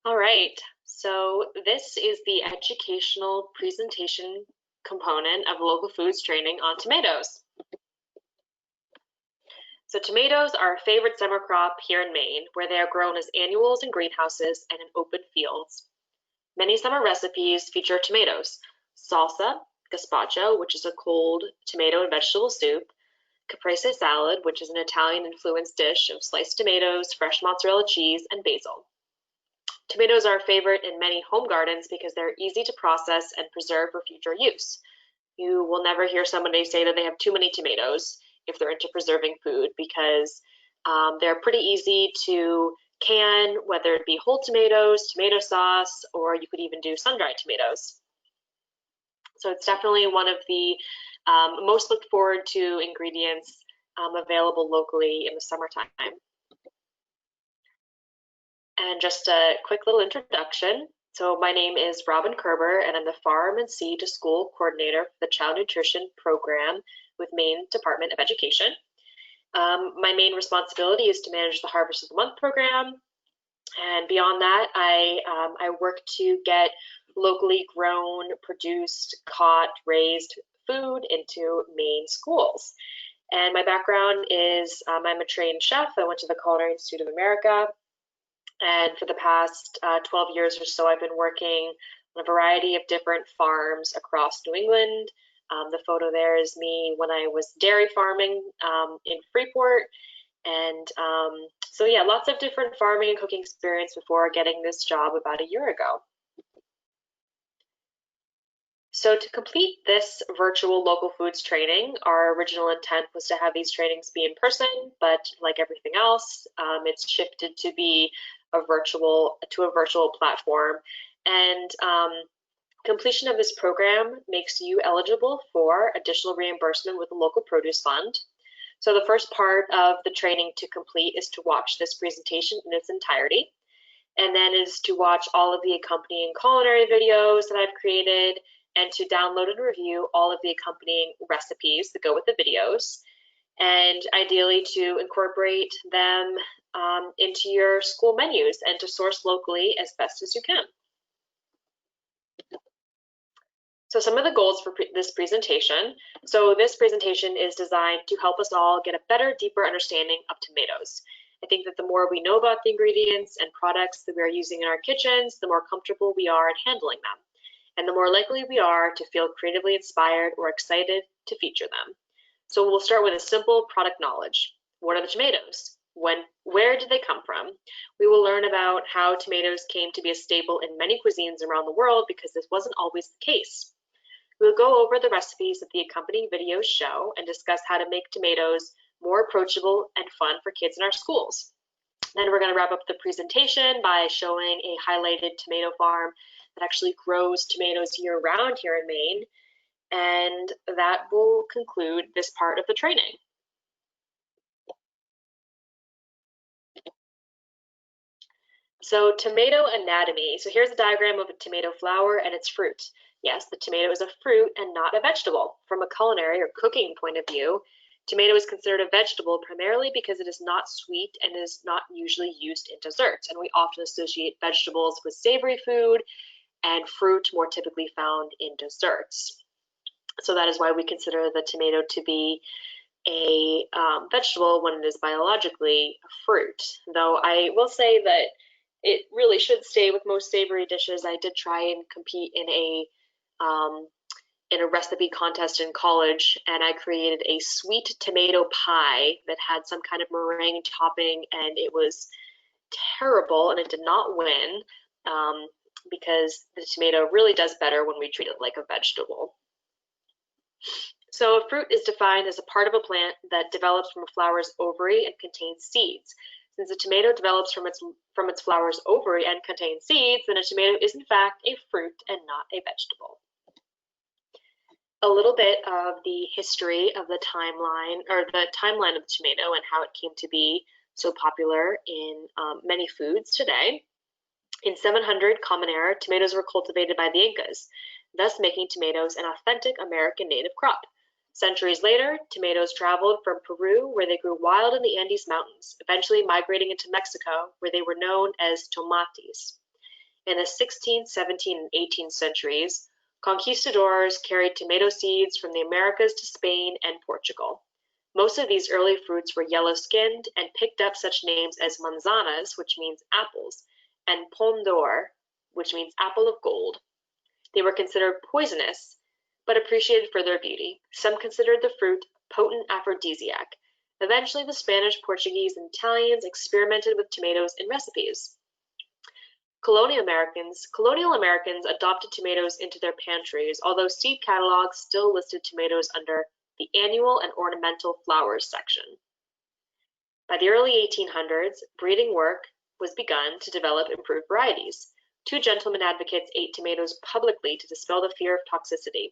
All right, so this is the educational presentation component of local foods training on tomatoes. So tomatoes are a favorite summer crop here in Maine, where they are grown as annuals in greenhouses and in open fields. Many summer recipes feature tomatoes: salsa, gazpacho, which is a cold tomato and vegetable soup; caprese salad, which is an Italian-influenced dish of sliced tomatoes, fresh mozzarella cheese, and basil. Tomatoes are a favorite in many home gardens because they're easy to process and preserve for future use. You will never hear somebody say that they have too many tomatoes if they're into preserving food, because they're pretty easy to can, whether it be whole tomatoes, tomato sauce, or you could even do sun-dried tomatoes. So it's definitely one of the most looked forward to ingredients available locally in the summertime. And just a quick little introduction. So my name is Robin Kerber, and I'm the Farm and Seed to School Coordinator for the Child Nutrition Program with Maine Department of Education. My main responsibility is to manage the Harvest of the Month program. And beyond that, I work to get locally grown, produced, caught, raised food into Maine schools. And my background is I'm a trained chef. I went to the Culinary Institute of America. And for the past 12 years or so, I've been working on a variety of different farms across New England. The photo there is me when I was dairy farming in Freeport. And so yeah, lots of different farming and cooking experience before getting this job about a year ago. So to complete this virtual local foods training, our original intent was to have these trainings be in person, but like everything else, it's shifted to be a virtual platform. And completion of this program makes you eligible for additional reimbursement with the local produce fund. So the first part of the training to complete is to watch this presentation in its entirety, and then is to watch all of the accompanying culinary videos that I've created, and to download and review all of the accompanying recipes that go with the videos, and ideally to incorporate them into your school menus and to source locally as best as you can. So some of the goals for this presentation. So this presentation is designed to help us all get a better, deeper understanding of tomatoes. I think that the more we know about the ingredients and products that we're using in our kitchens, the more comfortable we are in handling them, and the more likely we are to feel creatively inspired or excited to feature them. So we'll start with a simple product knowledge. What are the tomatoes? Where did they come from? We will learn about how tomatoes came to be a staple in many cuisines around the world, because this wasn't always the case. We'll go over the recipes that the accompanying videos show and discuss how to make tomatoes more approachable and fun for kids in our schools. Then we're going to wrap up the presentation by showing a highlighted tomato farm that actually grows tomatoes year-round here in Maine, and that will conclude this part of the training. So tomato anatomy. So here's a diagram of a tomato flower and its fruit. Yes, the tomato is a fruit and not a vegetable. From a culinary or cooking point of view, tomato is considered a vegetable primarily because it is not sweet and is not usually used in desserts. And we often associate vegetables with savory food and fruit more typically found in desserts. So that is why we consider the tomato to be a vegetable when it is biologically a fruit. Though I will say that it really should stay with most savory dishes. I did try and compete in a recipe contest in college, and I created a sweet tomato pie that had some kind of meringue topping, and it was terrible, and it did not win because the tomato really does better when we treat it like a vegetable. So a fruit is defined as a part of a plant that develops from a flower's ovary and contains seeds. Since a tomato develops from its flower's ovary and contains seeds, then a tomato is in fact a fruit and not a vegetable. A little bit of the history of the timeline, or the timeline of the tomato and how it came to be so popular in many foods today. In 700 Common Era, tomatoes were cultivated by the Incas, thus making tomatoes an authentic American native crop. Centuries later, tomatoes traveled from Peru, where they grew wild in the Andes Mountains, eventually migrating into Mexico, where they were known as tomates. In the 16th, 17th, and 18th centuries, conquistadors carried tomato seeds from the Americas to Spain and Portugal. Most of these early fruits were yellow-skinned and picked up such names as manzanas, which means apples, and pomme d'or, which means apple of gold. They were considered poisonous, but appreciated for their beauty. Some considered the fruit a potent aphrodisiac. Eventually, the Spanish, Portuguese, and Italians experimented with tomatoes in recipes. Colonial Americans adopted tomatoes into their pantries, although seed catalogs still listed tomatoes under the annual and ornamental flowers section. By the early 1800s, breeding work was begun to develop improved varieties. Two gentleman advocates ate tomatoes publicly to dispel the fear of toxicity.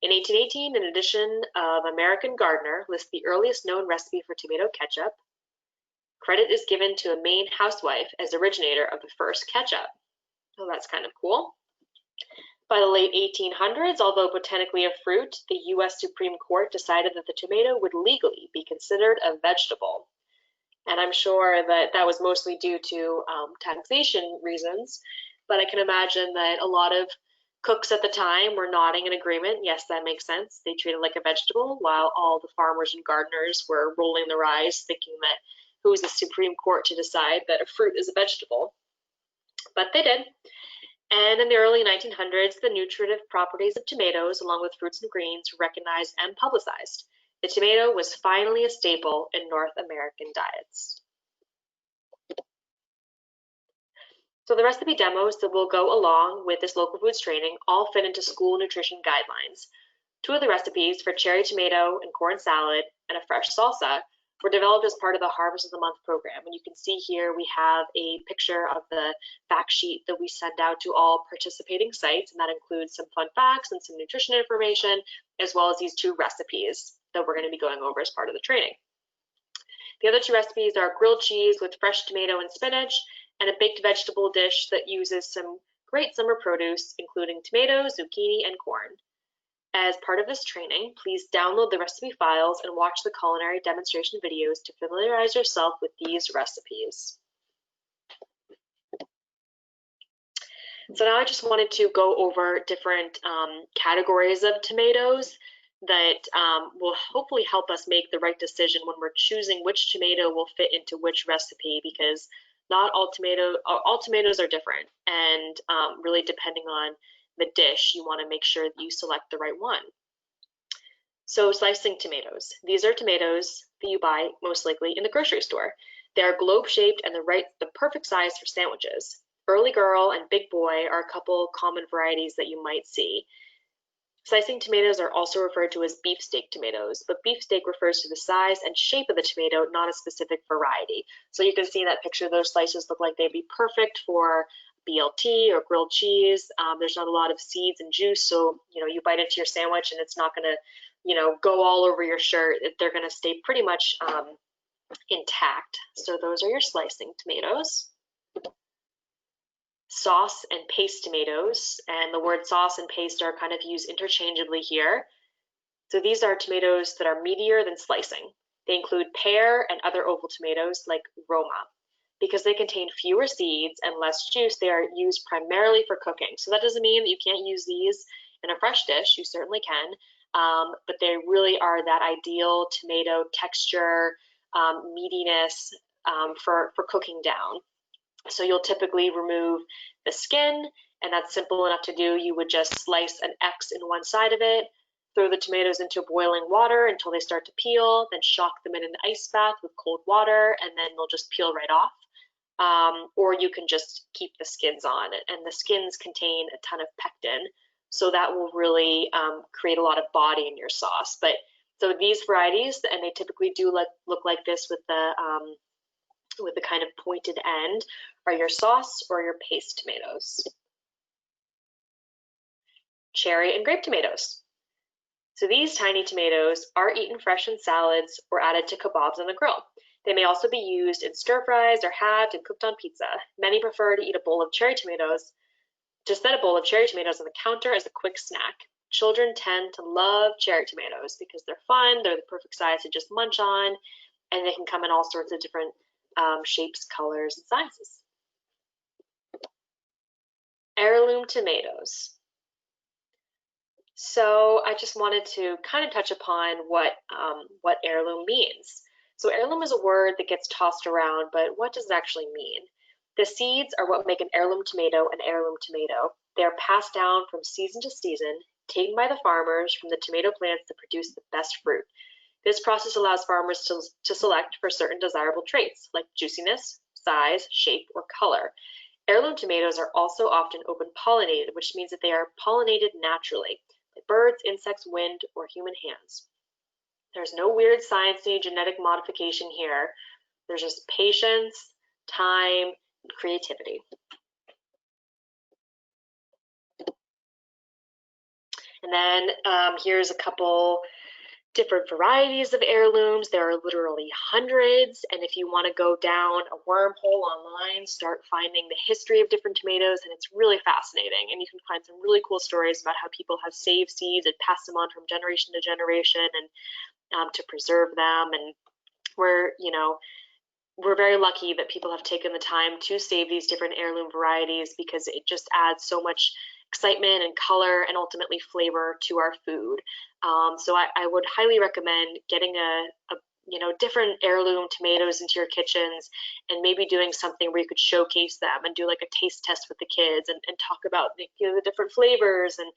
In 1818, an edition of American Gardener lists the earliest known recipe for tomato ketchup. Credit is given to a Maine housewife as originator of the first ketchup. Oh, that's kind of cool. By the late 1800s, although botanically a fruit, the U.S. Supreme Court decided that the tomato would legally be considered a vegetable. And I'm sure that that was mostly due to taxation reasons, but I can imagine that a lot of cooks at the time were nodding in agreement. Yes, that makes sense. They treated it like a vegetable, while all the farmers and gardeners were rolling their eyes, thinking that who is the Supreme Court to decide that a fruit is a vegetable? But they did. And in the early 1900s, the nutritive properties of tomatoes, along with fruits and greens, were recognized and publicized. The tomato was finally a staple in North American diets. So the recipe demos that will go along with this local foods training all fit into school nutrition guidelines. Two of the recipes for cherry tomato and corn salad and a fresh salsa were developed as part of the Harvest of the Month program. And you can see here we have a picture of the fact sheet that we send out to all participating sites, and that includes some fun facts and some nutrition information, as well as these two recipes that we're going to be going over as part of the training. The other two recipes are grilled cheese with fresh tomato and spinach, and a baked vegetable dish that uses some great summer produce, including tomatoes, zucchini, and corn. As part of this training, please download the recipe files and watch the culinary demonstration videos to familiarize yourself with these recipes. So now I just wanted to go over different categories of tomatoes that will hopefully help us make the right decision when we're choosing which tomato will fit into which recipe, because not all tomatoes are different, and really depending on the dish, you want to make sure that you select the right one. So slicing tomatoes. These are tomatoes that you buy most likely in the grocery store. They are globe-shaped and the perfect size for sandwiches. Early Girl and Big Boy are a couple common varieties that you might see. Slicing tomatoes are also referred to as beefsteak tomatoes, but beefsteak refers to the size and shape of the tomato, not a specific variety. So you can see in that picture, those slices look like they'd be perfect for BLT or grilled cheese. There's not a lot of seeds and juice, so you bite into your sandwich and it's not going to go all over your shirt. They're going to stay pretty much intact. So those are your slicing tomatoes. Sauce and paste tomatoes, and the word sauce and paste are kind of used interchangeably here. So these are tomatoes that are meatier than slicing. They include pear and other oval tomatoes like Roma. Because they contain fewer seeds and less juice, they are used primarily for cooking. So that doesn't mean that you can't use these in a fresh dish. You certainly can, but they really are that ideal tomato texture, meatiness for cooking down. So you'll typically remove the skin, and that's simple enough to do. You would just slice an X in one side of it, throw the tomatoes into boiling water until they start to peel, then shock them in an ice bath with cold water, and then they'll just peel right off. Or you can just keep the skins on, and the skins contain a ton of pectin, so that will really create a lot of body in your sauce. But so these varieties, and they typically do look like this with the kind of pointed end, are your sauce or your paste tomatoes. Cherry and grape tomatoes. So these tiny tomatoes are eaten fresh in salads or added to kebabs on the grill. They may also be used in stir fries or halved and cooked on pizza. Many prefer to eat a bowl of cherry tomatoes, to set a bowl of cherry tomatoes on the counter as a quick snack. Children tend to love cherry tomatoes because they're fun, they're the perfect size to just munch on, and they can come in all sorts of different shapes, colors, and sizes. Heirloom tomatoes. So I just wanted to kind of touch upon what heirloom means. So heirloom is a word that gets tossed around, but what does it actually mean? The seeds are what make an heirloom tomato an heirloom tomato. They are passed down from season to season, taken by the farmers from the tomato plants that produce the best fruit. This process allows farmers to select for certain desirable traits like juiciness, size, shape, or color. Heirloom tomatoes are also often open pollinated, which means that they are pollinated naturally by birds, insects, wind, or human hands. There's no weird sciencey genetic modification here. There's just patience, time, and creativity. And then here's a couple different varieties of heirlooms. There are literally hundreds, and if you want to go down a wormhole online, start finding the history of different tomatoes, and it's really fascinating. And you can find some really cool stories about how people have saved seeds and passed them on from generation to generation, and to preserve them. And we're very lucky that people have taken the time to save these different heirloom varieties, because it just adds so much excitement and color and ultimately flavor to our food. So I would highly recommend getting a different heirloom tomatoes into your kitchens, and maybe doing something where you could showcase them and do like a taste test with the kids, and talk about the different flavors. And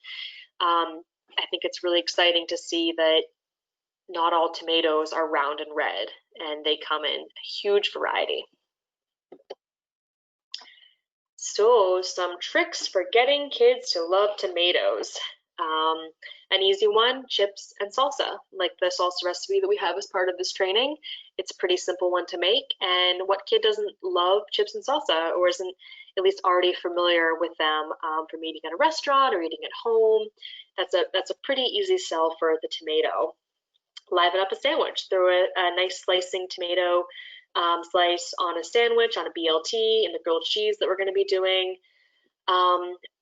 I think it's really exciting to see that not all tomatoes are round and red, and they come in a huge variety. So some tricks for getting kids to love tomatoes. An easy one, chips and salsa, like the salsa recipe that we have as part of this training. It's a pretty simple one to make, and what kid doesn't love chips and salsa, or isn't at least already familiar with them from eating at a restaurant or eating at home? That's a pretty easy sell for the tomato. Liven up a sandwich. Throw a nice slicing tomato slice on a sandwich, on a BLT, and the grilled cheese that we're going to be doing.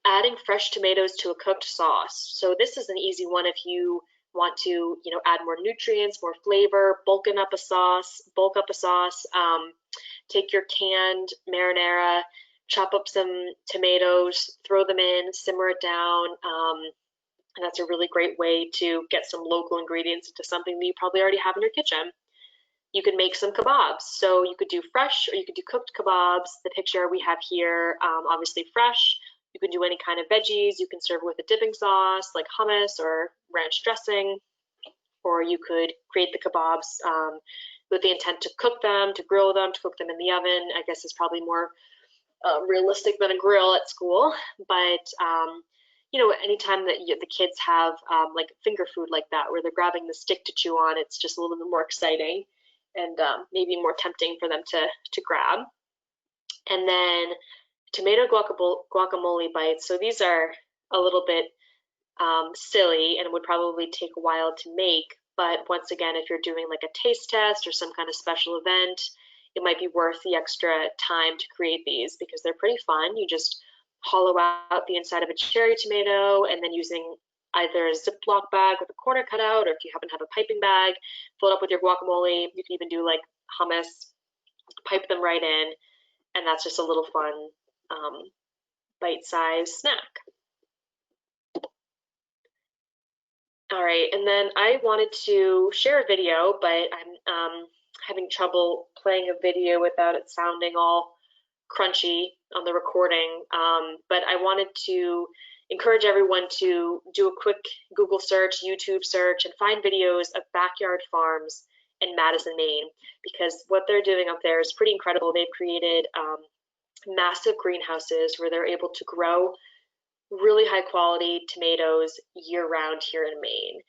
Adding fresh tomatoes to a cooked sauce. So this is an easy one if you want to, add more nutrients, more flavor, bulk up a sauce. Take your canned marinara, chop up some tomatoes, throw them in, simmer it down. And that's a really great way to get some local ingredients into something that you probably already have in your kitchen. You can make some kebabs. So you could do fresh or you could do cooked kebabs. The picture we have here, obviously fresh. You can do any kind of veggies. You can serve with a dipping sauce like hummus or ranch dressing, or you could create the kebabs with the intent to cook them, to grill them, to cook them in the oven. I guess is probably more realistic than a grill at school, but anytime that the kids have like finger food like that, where they're grabbing the stick to chew on, it's just a little bit more exciting and maybe more tempting for them to grab. And then tomato guacamole bites. So these are a little bit silly and would probably take a while to make. But once again, if you're doing like a taste test or some kind of special event, it might be worth the extra time to create these, because they're pretty fun. You just hollow out the inside of a cherry tomato, and then using either a Ziploc bag with a corner cut out, or if you happen to have a piping bag, fill it up with your guacamole. You can even do like hummus, pipe them right in, and that's just a little fun bite-sized snack. All right, and then I wanted to share a video, but I'm having trouble playing a video without it sounding all crunchy on the recording. But I wanted to encourage everyone to do a quick Google search, YouTube search, and find videos of backyard farms in Madison, Maine, because what they're doing up there is pretty incredible. They've created massive greenhouses where they're able to grow really high quality tomatoes year round here in Maine.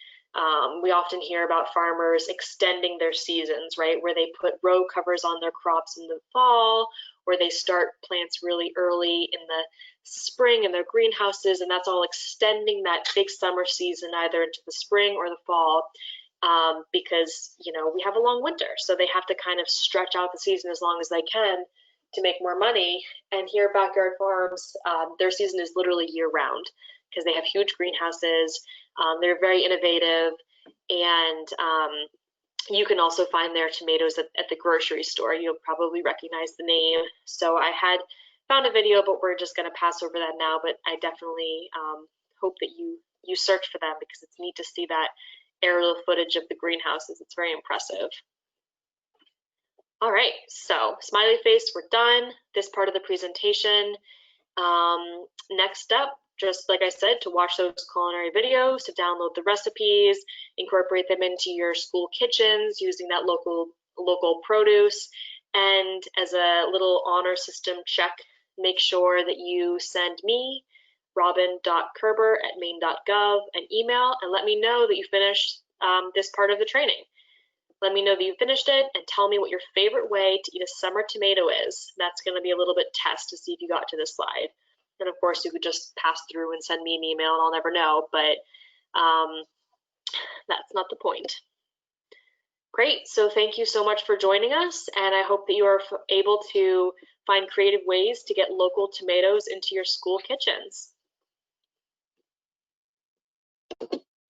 We often hear about farmers extending their seasons, right, where they put row covers on their crops in the fall, or they start plants really early in the spring in their greenhouses, and that's all extending that big summer season either into the spring or the fall, because we have a long winter, so they have to kind of stretch out the season as long as they can to make more money. And here at Backyard Farms, their season is literally year round, because they have huge greenhouses. They're very innovative, and you can also find their tomatoes at the grocery store. You'll probably recognize the name. So I had found a video, but we're just going to pass over that now. But I definitely hope that you search for them, because it's neat to see that aerial footage of the greenhouses. It's very impressive. All right, so smiley face, we're done. This part of the presentation. Next up, just like I said, to watch those culinary videos, to download the recipes, incorporate them into your school kitchens using that local produce. And as a little honor system check, make sure that you send me, robin.kerber@maine.gov, an email and let me know that you finished this part of the training. Let me know that you finished it and tell me what your favorite way to eat a summer tomato is. That's going to be a little bit test to see if you got to this slide. And of course, you could just pass through and send me an email and I'll never know, but that's not the point. Great, so thank you so much for joining us, and I hope that you are able to find creative ways to get local tomatoes into your school kitchens.